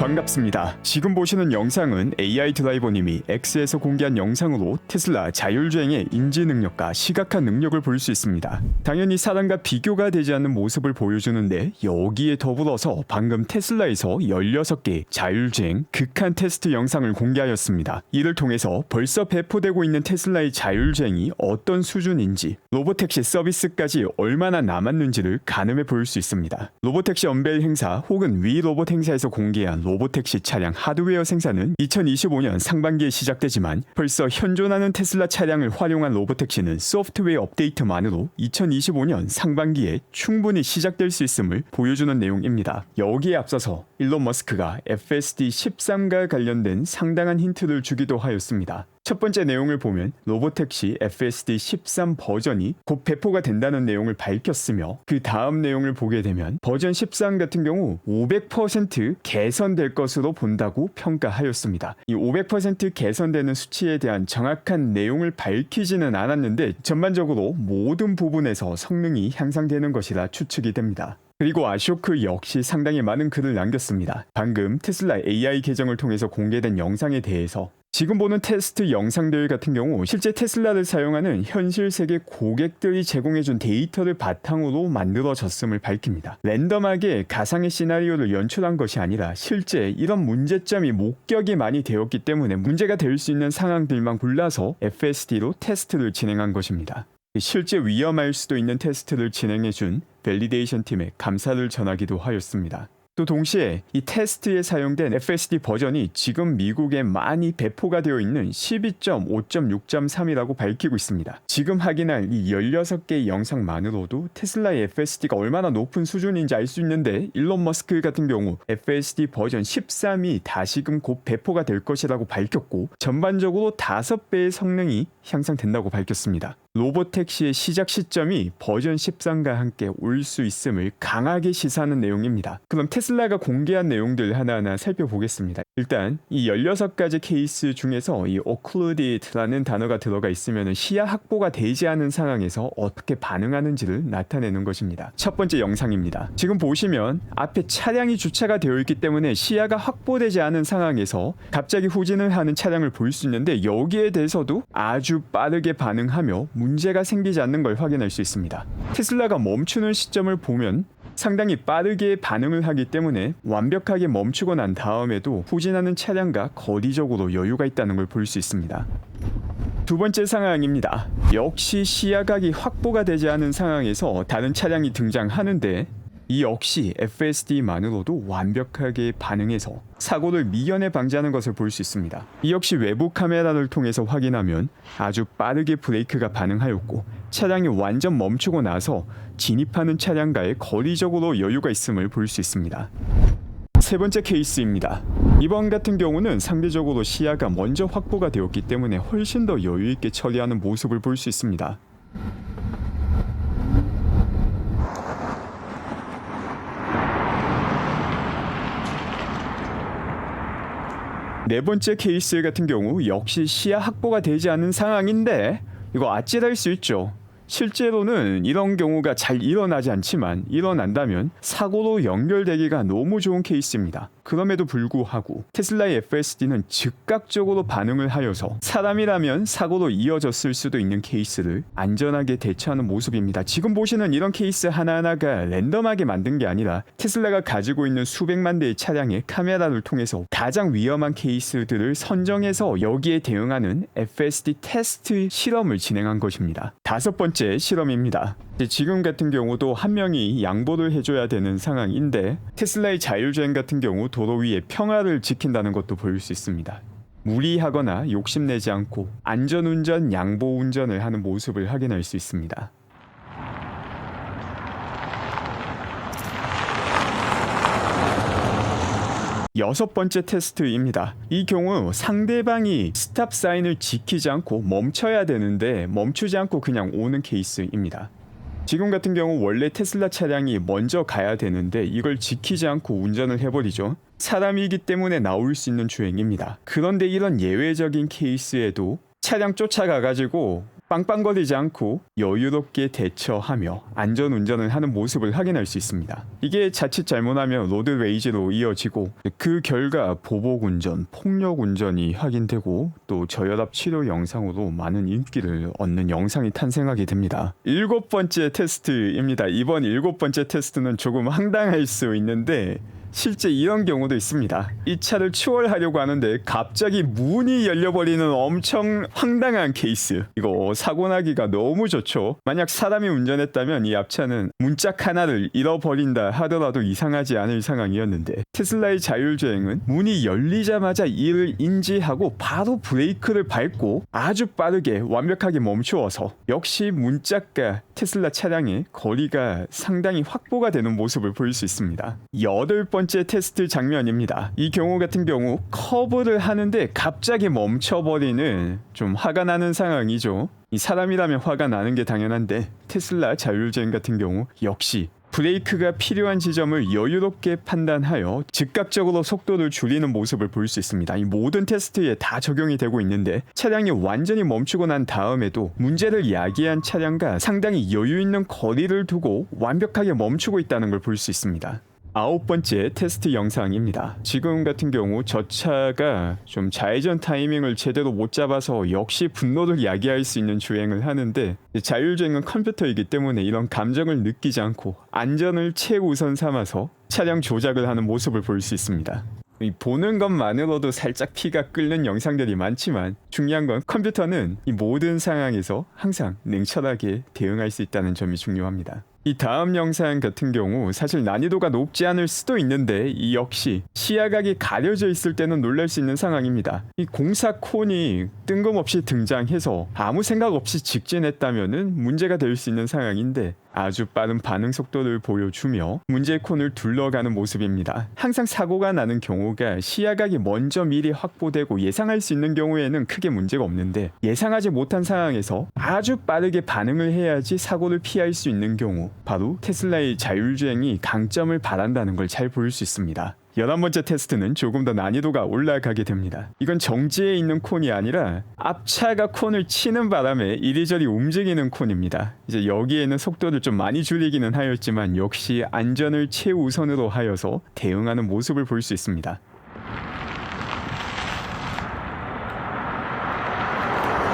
반갑습니다. 지금 보시는 영상은 AI 드라이버님이 X에서 공개한 영상으로 테슬라 자율주행의 인지 능력과 시각화 능력을 볼 수 있습니다. 당연히 사람과 비교가 되지 않는 모습을 보여주는데 여기에 더불어서 방금 테슬라에서 16개 자율주행 극한 테스트 영상을 공개하였습니다. 이를 통해서 벌써 배포되고 있는 테슬라의 자율주행이 어떤 수준인지, 로보택시 서비스까지 얼마나 남았는지를 가늠해 볼 수 있습니다. 로보택시 언베일 행사 혹은 위 로봇 행사에서 공개한 로보택시 차량 하드웨어 생산은 2025년 상반기에 시작되지만 벌써 현존하는 테슬라 차량을 활용한 로보택시는 소프트웨어 업데이트만으로 2025년 상반기에 충분히 시작될 수 있음을 보여주는 내용입니다. 여기에 앞서서 일론 머스크가 FSD 13과 관련된 상당한 힌트를 주기도 하였습니다. 첫 번째 내용을 보면 로보택시 FSD 13 버전이 곧 배포가 된다는 내용을 밝혔으며, 그 다음 내용을 보게 되면 버전 13 같은 경우 500% 개선될 것으로 본다고 평가하였습니다. 이 500% 개선되는 수치에 대한 정확한 내용을 밝히지는 않았는데 전반적으로 모든 부분에서 성능이 향상되는 것이라 추측이 됩니다. 그리고 아쇼크 역시 상당히 많은 글을 남겼습니다. 방금 테슬라 AI 계정을 통해서 공개된 영상에 대해서 지금 보는 테스트 영상들 같은 경우 실제 테슬라를 사용하는 현실 세계 고객들이 제공해준 데이터를 바탕으로 만들어졌음을 밝힙니다. 랜덤하게 가상의 시나리오를 연출한 것이 아니라 실제 이런 문제점이 목격이 많이 되었기 때문에 문제가 될 수 있는 상황들만 골라서 FSD로 테스트를 진행한 것입니다. 실제 위험할 수도 있는 테스트를 진행해준 밸리데이션 팀에 감사를 전하기도 하였습니다. 또 동시에 이 테스트에 사용된 FSD 버전이 지금 미국에 많이 배포가 되어 있는 12.5.6.3이라고 밝히고 있습니다. 지금 확인할 이 16개의 영상만으로도 테슬라의 FSD가 얼마나 높은 수준인지 알 수 있는데, 일론 머스크 같은 경우 FSD 버전 13이 다시금 곧 배포가 될 것이라고 밝혔고 전반적으로 5배의 성능이 향상된다고 밝혔습니다. 로보택시의 시작 시점이 버전 13과 함께 올 수 있음을 강하게 시사하는 내용입니다. 그럼 테슬라가 공개한 내용들 하나하나 살펴보겠습니다. 일단 이 16가지 케이스 중에서 이 occluded라는 단어가 들어가 있으면 시야 확보가 되지 않은 상황에서 어떻게 반응하는지를 나타내는 것입니다. 첫 번째 영상입니다. 지금 보시면 앞에 차량이 주차가 되어 있기 때문에 시야가 확보되지 않은 상황에서 갑자기 후진을 하는 차량을 볼 수 있는데, 여기에 대해서도 아주 빠르게 반응하며 문제가 생기지 않는 걸 확인할 수 있습니다. 테슬라가 멈추는 시점을 보면 상당히 빠르게 반응을 하기 때문에 완벽하게 멈추고 난 다음에도 후진하는 차량과 거리적으로 여유가 있다는 걸 볼 수 있습니다. 두 번째 상황입니다. 역시 시야각이 확보가 되지 않은 상황에서 다른 차량이 등장하는데, 이 역시 FSD만으로도 완벽하게 반응해서 사고를 미연에 방지하는 것을 볼 수 있습니다. 이 역시 외부 카메라를 통해서 확인하면 아주 빠르게 브레이크가 반응하였고 차량이 완전 멈추고 나서 진입하는 차량과의 거리적으로 여유가 있음을 볼 수 있습니다. 세 번째 케이스입니다. 이번 같은 경우는 상대적으로 시야가 먼저 확보가 되었기 때문에 훨씬 더 여유 있게 처리하는 모습을 볼 수 있습니다. 네 번째 케이스 같은 경우 역시 시야 확보가 되지 않은 상황인데, 이거 아찔할 수 있죠. 실제로는 이런 경우가 잘 일어나지 않지만 일어난다면 사고로 연결되기가 너무 좋은 케이스입니다. 그럼에도 불구하고 테슬라의 FSD는 즉각적으로 반응을 하여서 사람이라면 사고로 이어졌을 수도 있는 케이스를 안전하게 대처하는 모습입니다. 지금 보시는 이런 케이스 하나하나가 랜덤하게 만든 게 아니라 테슬라가 가지고 있는 수백만 대의 차량의 카메라를 통해서 가장 위험한 케이스들을 선정해서 여기에 대응하는 FSD 테스트 실험을 진행한 것입니다. 다섯 번째 실험입니다. 지금 같은 경우도 한 명이 양보를 해줘야 되는 상황인데, 테슬라의 자율주행 같은 경우 도로 위에 평화를 지킨다는 것도 보일 수 있습니다. 무리하거나 욕심내지 않고 안전운전, 양보운전을 하는 모습을 확인할 수 있습니다. 여섯 번째 테스트입니다. 이 경우 상대방이 스탑 사인을 지키지 않고 멈춰야 되는데 멈추지 않고 그냥 오는 케이스입니다. 지금 같은 경우 원래 테슬라 차량이 먼저 가야 되는데 이걸 지키지 않고 운전을 해버리죠. 사람이기 때문에 나올 수 있는 주행입니다. 그런데 이런 예외적인 케이스에도 차량 쫓아가가지고 빵빵거리지 않고 여유롭게 대처하며 안전운전을 하는 모습을 확인할 수 있습니다. 이게 자칫 잘못하면 로드레이지로 이어지고 그 결과 보복운전, 폭력운전이 확인되고 또 저혈압 치료 영상으로 많은 인기를 얻는 영상이 탄생하게 됩니다. 7번째 테스트입니다. 이번 7번째 테스트는 조금 황당할 수 있는데 실제 이런 경우도 있습니다. 이 차를 추월하려고 하는데 갑자기 문이 열려버리는 엄청 황당한 케이스. 이거 사고 나기가 너무 좋죠. 만약 사람이 운전했다면 이 앞차는 문짝 하나를 잃어버린다 하더라도 이상하지 않을 상황이었는데 테슬라의 자율주행은 문이 열리자마자 이를 인지하고 바로 브레이크를 밟고 아주 빠르게 완벽하게 멈추어서 역시 문짝과 테슬라 차량의 거리가 상당히 확보가 되는 모습을 볼 수 있습니다. 8번째 테스트 장면입니다. 이 경우 같은 경우 커브를 하는데 갑자기 멈춰버리는 좀 화가 나는 상황이죠. 이 사람이라면 화가 나는 게 당연한데 테슬라 자율주행 같은 경우 역시 브레이크가 필요한 지점을 여유롭게 판단하여 즉각적으로 속도를 줄이는 모습을 볼 수 있습니다. 이 모든 테스트에 다 적용이 되고 있는데 차량이 완전히 멈추고 난 다음에도 문제를 야기한 차량과 상당히 여유 있는 거리를 두고 완벽하게 멈추고 있다는 걸 볼 수 있습니다. 9번째 테스트 영상입니다. 지금 같은 경우 저 차가 좀 좌회전 타이밍을 제대로 못 잡아서 역시 분노를 야기할 수 있는 주행을 하는데 자율주행은 컴퓨터이기 때문에 이런 감정을 느끼지 않고 안전을 최우선 삼아서 차량 조작을 하는 모습을 볼 수 있습니다. 보는 것만으로도 살짝 피가 끓는 영상들이 많지만 중요한 건 컴퓨터는 이 모든 상황에서 항상 냉철하게 대응할 수 있다는 점이 중요합니다. 이 다음 영상 같은 경우 사실 난이도가 높지 않을 수도 있는데 이 역시 시야각이 가려져 있을 때는 놀랄 수 있는 상황입니다. 이 공사 콘이 뜬금없이 등장해서 아무 생각 없이 직진했다면은 문제가 될 수 있는 상황인데 아주 빠른 반응 속도를 보여주며 문제의 콘을 둘러가는 모습입니다. 항상 사고가 나는 경우가 시야각이 먼저 미리 확보되고 예상할 수 있는 경우에는 크게 문제가 없는데 예상하지 못한 상황에서 아주 빠르게 반응을 해야지 사고를 피할 수 있는 경우 바로 테슬라의 자율주행이 강점을 발한다는 걸 잘 보일 수 있습니다. 11번째 테스트는 조금 더 난이도가 올라가게 됩니다. 이건 정지해 있는 콘이 아니라 앞차가 콘을 치는 바람에 이리저리 움직이는 콘입니다. 이제 여기에는 속도를 좀 많이 줄이기는 하였지만 역시 안전을 최우선으로 하여서 대응하는 모습을 볼 수 있습니다.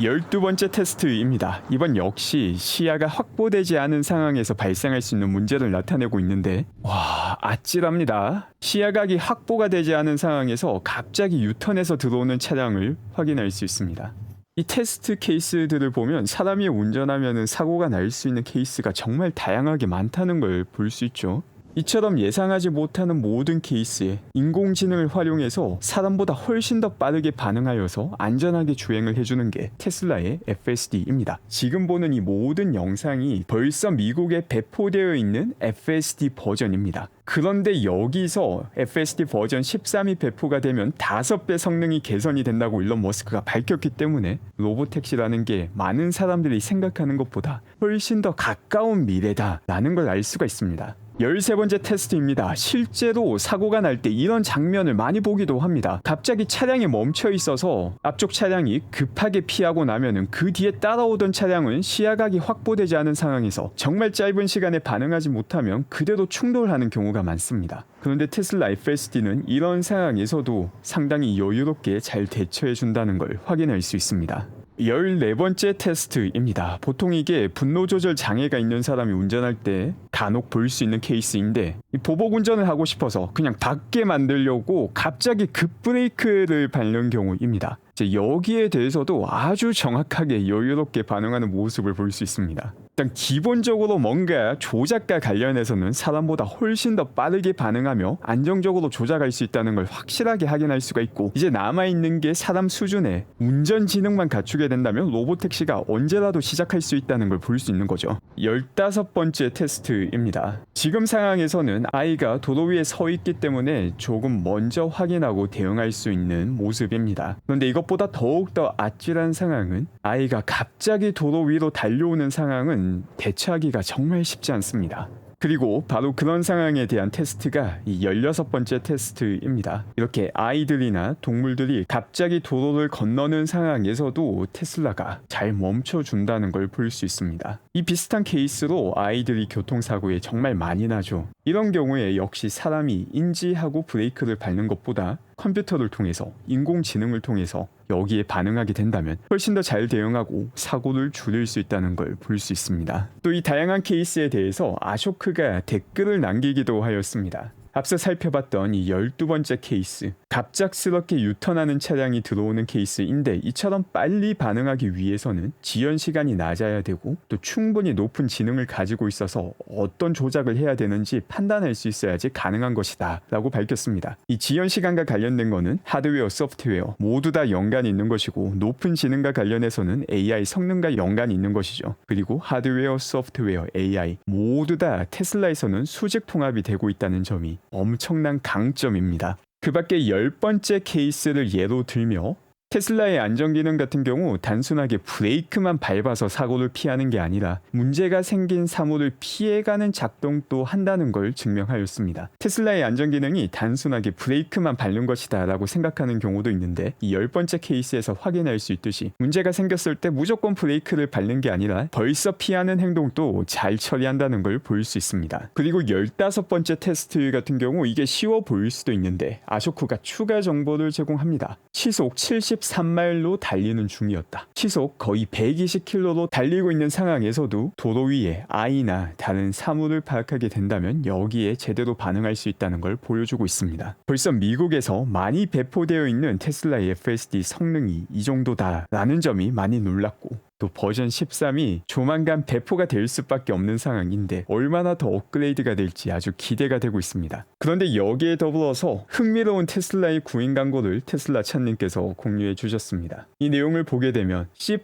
12번째 테스트입니다. 이번 역시 시야가 확보되지 않은 상황에서 발생할 수 있는 문제를 나타내고 있는데 와 아찔합니다. 시야각이 확보가 되지 않은 상황에서 갑자기 유턴해서 들어오는 차량을 확인할 수 있습니다. 이 테스트 케이스들을 보면 사람이 운전하면 사고가 날 수 있는 케이스가 정말 다양하게 많다는 걸 볼 수 있죠. 이처럼 예상하지 못하는 모든 케이스에 인공지능을 활용해서 사람보다 훨씬 더 빠르게 반응하여서 안전하게 주행을 해주는 게 테슬라의 FSD입니다. 지금 보는 이 모든 영상이 벌써 미국에 배포되어 있는 FSD 버전입니다. 그런데 여기서 FSD 버전 13이 배포가 되면 5배 성능이 개선이 된다고 일론 머스크가 밝혔기 때문에 로보택시라는 게 많은 사람들이 생각하는 것보다 훨씬 더 가까운 미래다라는 걸 알 수가 있습니다. 13번째 테스트입니다. 실제로 사고가 날 때 이런 장면을 많이 보기도 합니다. 갑자기 차량이 멈춰 있어서 앞쪽 차량이 급하게 피하고 나면은 그 뒤에 따라오던 차량은 시야각이 확보되지 않은 상황에서 정말 짧은 시간에 반응하지 못하면 그대로 충돌하는 경우가 많습니다. 그런데 테슬라 FSD는 이런 상황에서도 상당히 여유롭게 잘 대처해 준다는 걸 확인할 수 있습니다. 14번째 테스트입니다. 보통 이게 분노 조절 장애가 있는 사람이 운전할 때 간혹 볼 수 있는 케이스인데 보복 운전을 하고 싶어서 그냥 밖에 만들려고 갑자기 급브레이크를 밟는 경우입니다. 여기에 대해서도 아주 정확하게 여유롭게 반응하는 모습을 볼 수 있습니다. 일단 기본적으로 뭔가 조작과 관련해서는 사람보다 훨씬 더 빠르게 반응하며 안정적으로 조작할 수 있다는 걸 확실하게 확인할 수가 있고 이제 남아있는 게 사람 수준의 운전지능만 갖추게 된다면 로보택시가 언제라도 시작할 수 있다는 걸 볼 수 있는 거죠. 15번째 테스트입니다. 지금 상황에서는 아이가 도로 위에 서 있기 때문에 조금 먼저 확인하고 대응할 수 있는 모습입니다. 그런데 이것보다 더욱더 아찔한 상황은 아이가 갑자기 도로 위로 달려오는 상황은 대처하기가 정말 쉽지 않습니다. 그리고 바로 그런 상황에 대한 테스트가 이 16번째 테스트입니다. 이렇게 아이들이나 동물들이 갑자기 도로를 건너는 상황에서도 테슬라가 잘 멈춰준다는 걸 볼 수 있습니다. 이 비슷한 케이스로 아이들이 교통사고에 정말 많이 나죠. 이런 경우에 역시 사람이 인지하고 브레이크를 밟는 것보다 컴퓨터를 통해서, 인공지능을 통해서 여기에 반응하게 된다면 훨씬 더 잘 대응하고 사고를 줄일 수 있다는 걸 볼 수 있습니다. 또 이 다양한 케이스에 대해서 아쇼크가 댓글을 남기기도 하였습니다. 앞서 살펴봤던 이 12번째 케이스, 갑작스럽게 유턴하는 차량이 들어오는 케이스인데 이처럼 빨리 반응하기 위해서는 지연 시간이 낮아야 되고 또 충분히 높은 지능을 가지고 있어서 어떤 조작을 해야 되는지 판단할 수 있어야지 가능한 것이다 라고 밝혔습니다. 이 지연 시간과 관련된 거는 하드웨어, 소프트웨어 모두 다 연관이 있는 것이고 높은 지능과 관련해서는 AI 성능과 연관이 있는 것이죠. 그리고 하드웨어, 소프트웨어, AI 모두 다 테슬라에서는 수직 통합이 되고 있다는 점이 엄청난 강점입니다. 그 밖에 10번째 케이스를 예로 들며 테슬라의 안전기능 같은 경우 단순하게 브레이크만 밟아서 사고를 피하는 게 아니라 문제가 생긴 사물을 피해가는 작동도 한다는 걸 증명하였습니다. 테슬라의 안전기능이 단순하게 브레이크만 밟는 것이다 라고 생각하는 경우도 있는데 이 10번째 케이스에서 확인할 수 있듯이 문제가 생겼을 때 무조건 브레이크를 밟는 게 아니라 벌써 피하는 행동도 잘 처리한다는 걸 볼 수 있습니다. 그리고 15번째 테스트 같은 경우 이게 쉬워 보일 수도 있는데 아쇼크가 추가 정보를 제공합니다. 시속 73마일로 달리는 중이었다. 시속 거의 120km로 달리고 있는 상황에서도 도로 위에 아이나 다른 사물을 파악하게 된다면 여기에 제대로 반응할 수 있다는 걸 보여주고 있습니다. 벌써 미국에서 많이 배포되어 있는 테슬라의 FSD 성능이 이 정도다라는 점이 많이 놀랐고 또 버전 13이 조만간 배포가 될 수밖에 없는 상황인데 얼마나 더 업그레이드가 될지 아주 기대가 되고 있습니다. 그런데 여기에 더불어서 흥미로운 테슬라의 구인 광고를 테슬라 찬님께서 공유해 주셨습니다. 이 내용을 보게 되면 C++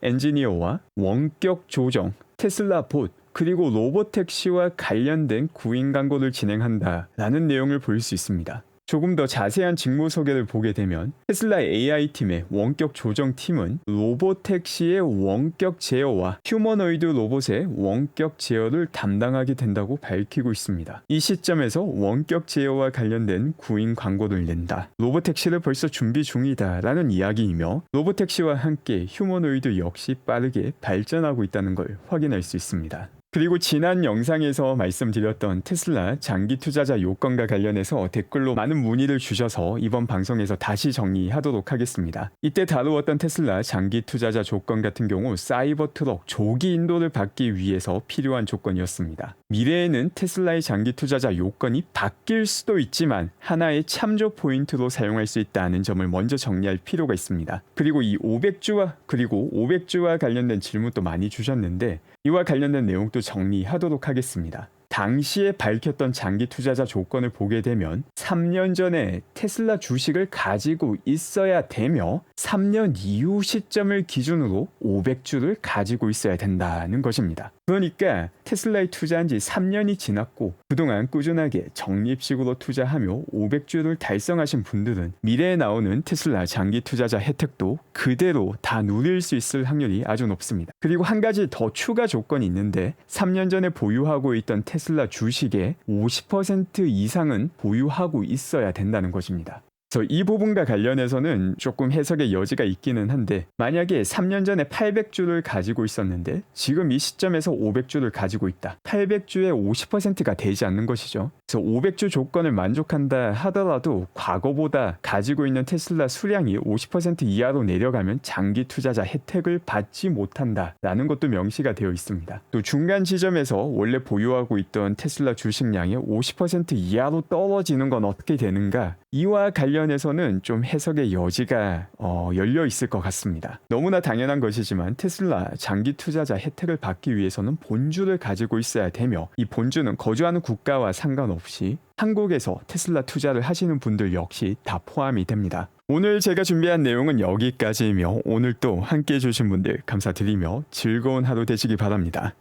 엔지니어와 원격 조정, 테슬라 봇, 그리고 로보택시와 관련된 구인 광고를 진행한다라는 내용을 볼 수 있습니다. 조금 더 자세한 직무 소개를 보게 되면 테슬라 AI팀의 원격 조정팀은 로보택시의 원격 제어와 휴머노이드 로봇의 원격 제어를 담당하게 된다고 밝히고 있습니다. 이 시점에서 원격 제어와 관련된 구인 광고를 낸다. 로보택시를 벌써 준비 중이다 라는 이야기이며 로보택시와 함께 휴머노이드 역시 빠르게 발전하고 있다는 걸 확인할 수 있습니다. 그리고 지난 영상에서 말씀드렸던 테슬라 장기 투자자 요건과 관련해서 댓글로 많은 문의를 주셔서 이번 방송에서 다시 정리하도록 하겠습니다. 이때 다루었던 테슬라 장기 투자자 조건 같은 경우 사이버 트럭 조기 인도를 받기 위해서 필요한 조건이었습니다. 미래에는 테슬라의 장기 투자자 요건이 바뀔 수도 있지만 하나의 참조 포인트로 사용할 수 있다는 점을 먼저 정리할 필요가 있습니다. 그리고 이 500주와 관련된 질문도 많이 주셨는데 이와 관련된 내용도 정리하도록 하겠습니다. 당시에 밝혔던 장기 투자자 조건을 보게 되면 3년 전에 테슬라 주식을 가지고 있어야 되며 3년 이후 시점을 기준으로 500주를 가지고 있어야 된다는 것입니다. 그러니까 테슬라에 투자한 지 3년이 지났고 그동안 꾸준하게 적립식으로 투자하며 500주를 달성하신 분들은 미래에 나오는 테슬라 장기 투자자 혜택도 그대로 다 누릴 수 있을 확률이 아주 높습니다. 그리고 한 가지 더 추가 조건이 있는데 3년 전에 보유하고 있던 테슬라 주식의 50% 이상은 보유하고 있어야 된다는 것입니다. 이 부분과 관련해서는 조금 해석의 여지가 있기는 한데 만약에 3년 전에 800주를 가지고 있었는데 지금 이 시점에서 500주를 가지고 있다. 800주의 50%가 되지 않는 것이죠. 그래서 500주 조건을 만족한다 하더라도 과거보다 가지고 있는 테슬라 수량이 50% 이하로 내려가면 장기 투자자 혜택을 받지 못한다라는 것도 명시가 되어 있습니다. 또 중간 지점에서 원래 보유하고 있던 테슬라 주식량의 50% 이하로 떨어지는 건 어떻게 되는가? 이와 관련해서는 좀 해석의 여지가 열려 있을 것 같습니다. 너무나 당연한 것이지만 테슬라 장기 투자자 혜택을 받기 위해서는 본주를 가지고 있어야 되며 이 본주는 거주하는 국가와 상관없이 한국에서 테슬라 투자를 하시는 분들 역시 다 포함이 됩니다. 오늘 제가 준비한 내용은 여기까지이며 오늘 또 함께 해주신 분들 감사드리며 즐거운 하루 되시기 바랍니다.